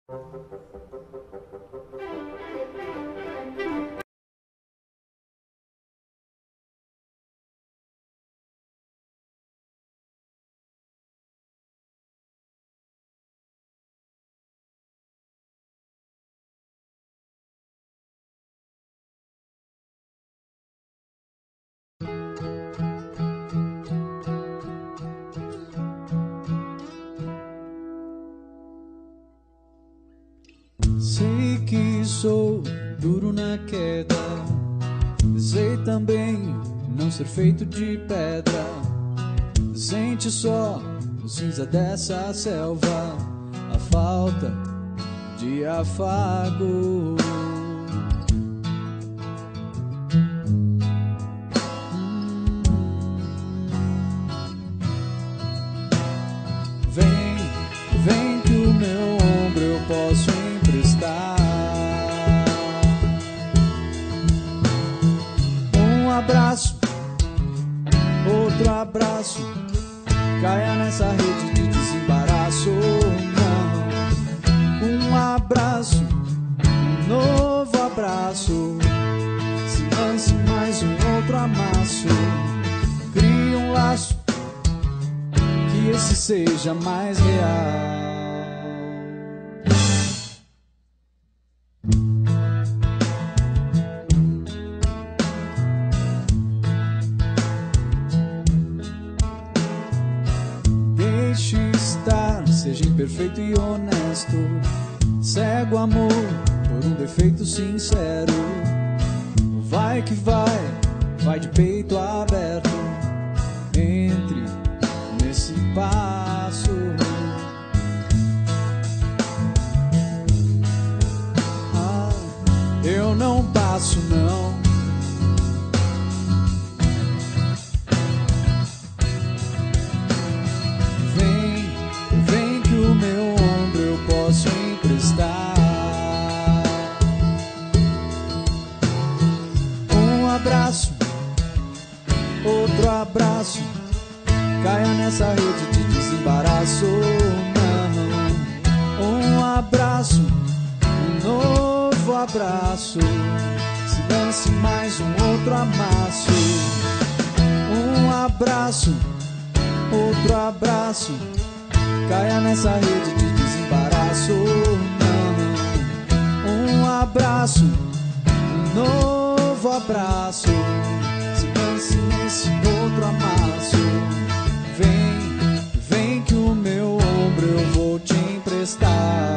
Sei que sou duro na queda, sei também não ser feito de pedra. Sente só o cinza dessa selva, a falta de afago. Vem que o meu ombro eu posso emprestar. Um abraço, outro abraço, caia nessa rede de desembaraço. Não, um abraço, um novo abraço, se lance mais um outro amasso. Crie um laço, que esse seja mais real. Deixe estar, seja imperfeito e honesto. Cega o amor por um defeito sincero. Vai que vai de peito aberto. Entre nesse passo. Eu não passo não. Vem que o meu ombro eu posso emprestar. Um abraço, outro abraço, caia nessa rede de desembaraço. Não, um abraço, um novo abraço, se lance mais um outro amasso. Um abraço, outro abraço, caia nessa rede de desembaraço. Não, um abraço, um novo abraço, se lance nesse outro amasso. Vem que o meu ombro eu vou te emprestar.